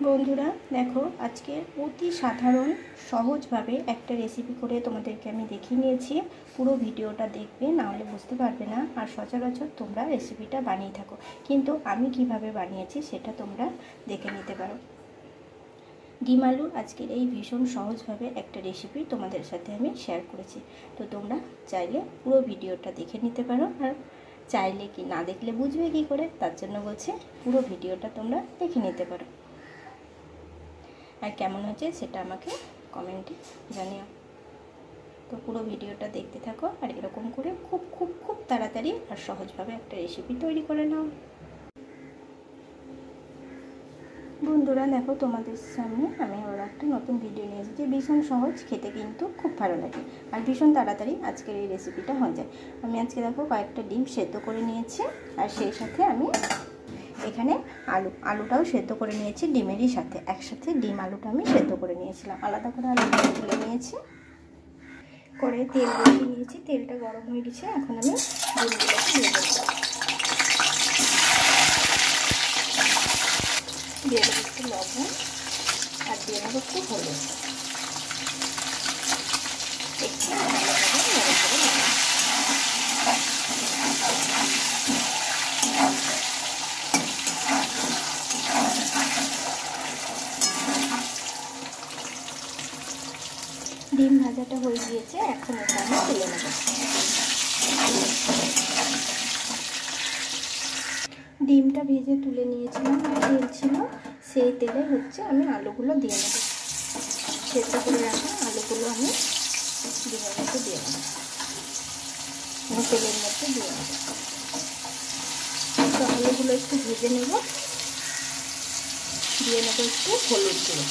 বন্ধুরা দেখো, আজকে অতি সাধারণ সহজভাবে একটা রেসিপি করে তোমাদেরকে আমি দেখিয়ে নিয়েছি। পুরো ভিডিওটা দেখবে, না হলে বুঝতে পারবে না। আর সচরাচর তোমরা রেসিপিটা বানিয়ে থাকো, কিন্তু আমি কিভাবে বানিয়েছি সেটা তোমরা দেখে নিতে পারো। ডিম আলু আজকের এই ভীষণ সহজভাবে একটা রেসিপি তোমাদের সাথে আমি শেয়ার করেছি। তো তোমরা চাইলে পুরো ভিডিওটা দেখে নিতে পারো, আর চাইলে কি না দেখলে বুঝবে কী করে, তার জন্য বলছি পুরো ভিডিওটা তোমরা দেখে নিতে পারো। আর কেমন হয়েছে সেটা আমাকে কমেন্টে জানিও। তো পুরো ভিডিওটা দেখতে থাকো, আর এরকম করে খুব খুব খুব তাড়াতাড়ি আর সহজভাবে একটা রেসিপি তৈরি করে নাও। বন্ধুরা দেখো, তোমাদের সামনে আমি ওর একটা নতুন ভিডিও নিয়ে এসেছি। ভীষণ সহজ, খেতে কিন্তু খুব ভালো লাগে, আর ভীষণ তাড়াতাড়ি আজকের এই রেসিপিটা হয়ে যায়। আমি আজকে দেখো কয়েকটা ডিম সেদ্ধ করে নিয়েছি, আর সেই সাথে আমি এখানে আলুটাও সেদ্ধ করে নিয়েছি। ডিমেরই সাথে একসাথে ডিম আলুটা আমি সেদ্ধ করে নিয়েছিলাম, আলাদা করে আলুটা তুলে নিয়েছি। কড়াই তেল বসিয়ে নিয়েছি, তেলটা গরম হয়ে গেছে। এখন আমি ডিমগুলোকে দিয়ে দেবো, দিয়ে দেবো একটু লবণ, আর দিয়ে দেবো একটু হলুদ। একটু ভালোভাবে নেড়ে করে নেব। ডিম ভাজাটা হয়ে গিয়েছে, এখন এটা আমি তুলে নেব। ডিমটা ভেজে তুলে নিয়েছিলাম, তেল ছিল, সেই তেলে আমি আলুগুলো দিয়ে নেব। সেদ্ধ করে রাখা আলুগুলো আমি ডিমের মধ্যে দিয়ে নেব, তেলের মধ্যে দিয়ে নেব। তো আলুগুলো একটু ভেজে নেব, দিয়ে নেব একটু হলুদ গুঁড়ো,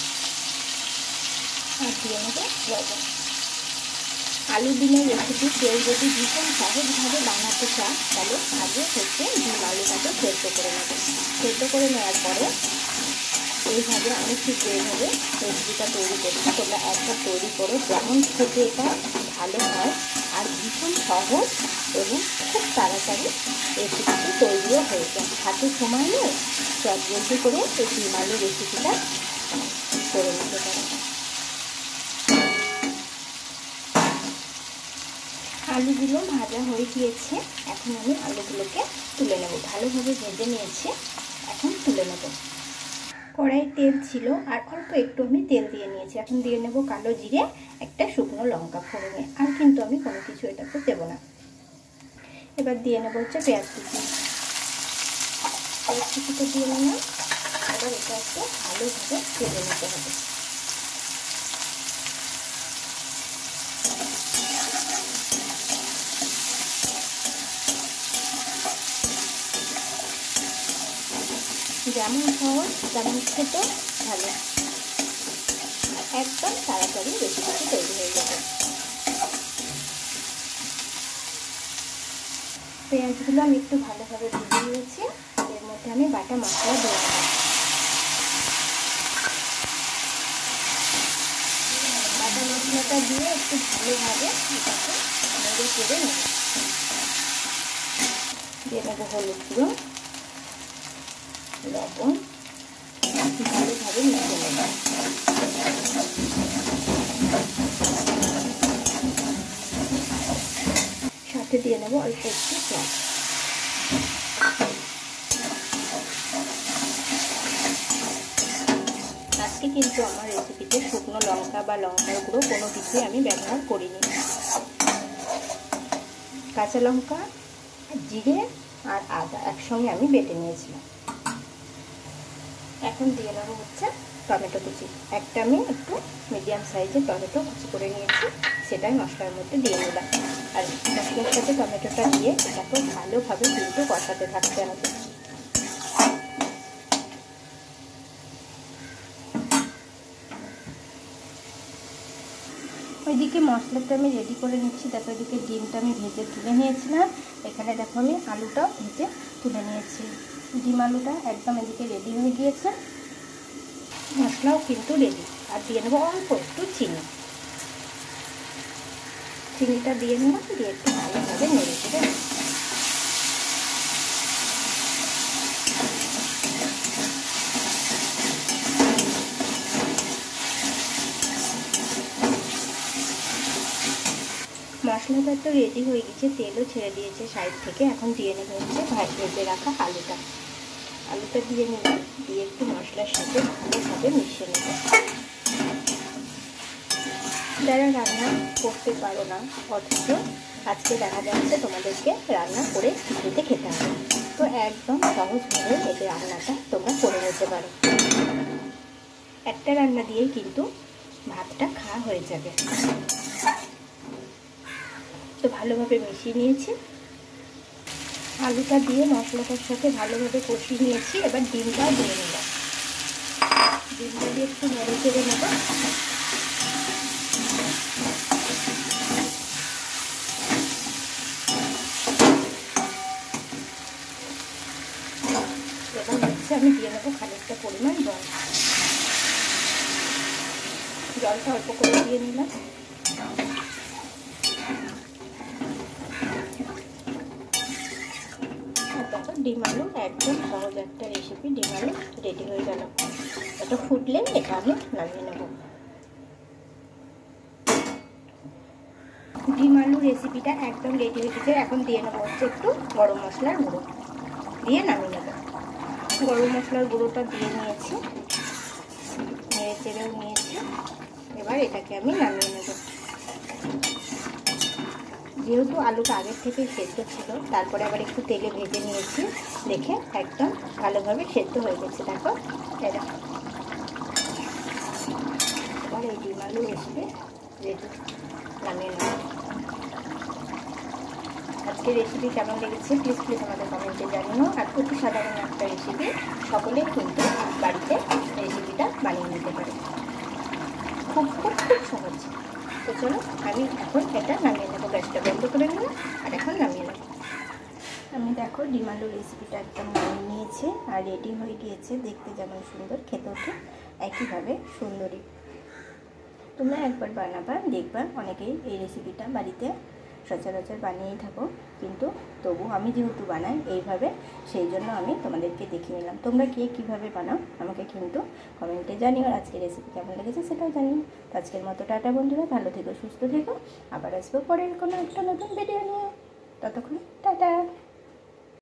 আর দিয়ে নেব লবণ। আলু ডিমের রেসিপি কেউ যদি ভীষণ সহজভাবে বানাতে চায়, তাহলে আগে ডিম আলুটাকে সেদ্ধ করে নেবে। সেদ্ধ করে নেওয়ার পরে এইভাবে আমি ঠিক এইভাবে রেসিপিটা তৈরি করছি। তোমরা একবার তৈরি করো, যেমন খেতে এটা ভালো হয়, আর ভীষণ সহজ এবং খুব তাড়াতাড়ি রেসিপিটি তৈরিও হয়ে যায়। হাতে সময় নেই, জলদি করে এই ডিম আলু রেসিপিটা করে নিতে পারো। আলুগুলো ভাজা হয়ে গিয়েছে, এখন আমি আলুগুলোকে তুলে নেব। ভালোভাবে ভেজে নিয়েছি, এখন তুলে নেব। কড়াই তেল ছিল, আর অল্প একটু আমি তেল দিয়ে নিয়েছি। এখন দিয়ে নেব কালো জিরে, একটা শুকনো লঙ্কা ফোড়নে, আর কিন্তু আমি কোনো কিছু এটাতে দেবো না। এবার দিয়ে নেব পেঁয়াজ কুচি। পেঁয়াজ কুচিটা দিয়ে নিলাম। এবার এটা একটু ভালোভাবে ভেজে নিতে হবে। যেমন সহজ তেমন খেতে ভালো, একদম তাড়াতাড়ি রেসিপিটি তৈরি হয়ে যাবে। পেঁয়াজগুলো আমি একটু ভালোভাবে ভেজে নিয়েছি, এর মধ্যে আমি বাটা মশলা দিয়ে দেবো। বাটা মশলাটা দিয়ে একটু ভালোভাবে এটাকে নেড়ে চেড়ে নেব। দিয়ে দেবো হলুদ গুঁড়ো, লবণ, ভালোভাবে মিশিয়ে নেব। সাথে দিয়ে নেব অল্প একটু জল। আজকে কিন্তু আমার রেসিপিতে শুকনো লঙ্কা বা লঙ্কার গুঁড়ো কোনো কিছুই আমি ব্যবহার করিনি। কাঁচা লঙ্কা, জিরে আর আদা একসঙ্গে আমি বেটে নিয়েছিলাম। এখন দিয়ে নেবো টমেটো কুচি। একটা আমি একটু মিডিয়াম সাইজের টমেটো কুচি করে নিয়েছি, সেটাই মশলার মধ্যে দিয়ে নিলাম। আর মশলার সাথে টমেটোটা দিয়ে এটাকে ভালোভাবে কিন্তু কষাতে থাকতে হবে। ওইদিকে মশলাটা আমি রেডি করে নিচ্ছি। দেখো, ওইদিকে ডিমটা আমি ভেজে তুলে নিয়েছিলাম, এখানে দেখো আমি আলুটাও ভেজে তুলে নিয়েছি। ডিম আলুটা একদম এদিকে রেডি হয়ে গিয়েছে, মশলাও কিন্তু রেডি। আর দিয়ে নেবো অল্প একটু চিনি। চিনিটা দিয়ে নেব, দিয়ে একটু ভালোভাবে নেড়ে চেড়ে নেব। মশলাটা তো রেডি হয়ে গেছে, তেলও ছেড়ে দিয়েছে সাইড থেকে। এখন দিয়ে নেবে হচ্ছে ভেজে রাখা আলুটা। আলুটা দিয়ে নেবে, দিয়ে একটু মশলার সাথে ভালোভাবে মিশিয়ে নেবে। যারা রান্না করতে পারো না, অথচ আজকে দেখা যাচ্ছে তোমাদেরকে রান্না করে খিচুড়িতে খেতে হবে, তো একদম সহজভাবে এই রান্নাটা তোমরা করে নিতে পারো। একটা রান্না দিয়েই কিন্তু ভাতটা খাওয়া হয়ে যাবে। তো ভালোভাবে মিশিয়ে নিয়েছি, আলুটা দিয়ে মশলাটার সাথে ভালোভাবে কষিয়ে নিয়েছি। এবার ডিমটা দিয়ে নিলাম, ডিমটা দিয়ে একটু নেড়ে চেড়ে নেব। এবার হচ্ছে আমি দিয়ে নেবো খানিকটা পরিমাণ জল। জলটা অল্প করে দিয়ে নিলাম। তারপর ডিম আলু, একদম সহজ একটা রেসিপি, ডিম আলু রেডি হয়ে গেল। এটা ফুটলে এটা আমি নামিয়ে নেব। ডিম আলু রেসিপিটা একদম রেডি হয়ে গেছে। এখন দিয়ে নেবো হচ্ছে একটু গরম মশলার গুঁড়ো, দিয়ে নামিয়ে নেব। গরম মশলার গুঁড়োটা দিয়ে নিয়েছি, নেড়ে চেড়েও নিয়েছি। এবার এটাকে আমি নামিয়ে নেব। যেহেতু আলুটা আগের থেকেই সেদ্ধ ছিল, তারপরে আবার একটু তেলে ভেজে নিয়েছি, দেখে একদম ভালোভাবে সেদ্ধ হয়ে গেছে। দেখো এটা এবার এই ডিম আলু রেসিপি রেডি, নামিয়ে নেব। আজকের রেসিপি কেমন লেগেছে প্লিজ আমাদের কমেন্টে জানিও। আর খুবই সাধারণ একটা রেসিপি, সকলেই কিন্তু বাড়িতে রেসিপিটা বানিয়ে নিতে পারে, খুব খুব খুব সহজ। তো চলো আমি এখন এটা নামিয়ে নেবো, গ্যাসটা বন্ধ করে নিলাম আর এখন নামিয়ে নেব। আমি দেখো ডিম আলু রেসিপিটা একদম নামিয়ে নিয়েছি আর রেডি হয়ে গিয়েছে। দেখতে যেমন সুন্দর, খেতেও ঠিক একইভাবে সুন্দরী। তোমরা একবার বানাবা, দেখবা অনেকেই এই রেসিপিটা বাড়িতে সচরাচর বানিয়েই থাকো, কিন্তু তবু আমি যেহেতু বানাই এইভাবে, সেই জন্য আমি তোমাদেরকে দেখিয়ে নিলাম। তোমরা কে কীভাবে বানাও আমাকে কিন্তু কমেন্টে জানিও। আর আজকের রেসিপি কেমন লেগেছে সেটাও জানিও। তো আজকের মতো টাটা বন্ধুরা, ভালো থেকো, সুস্থ থেকো। আবার আসবো পরের কোনো একটা নতুন ভিডিও নিয়ে। ততক্ষণ টাটা।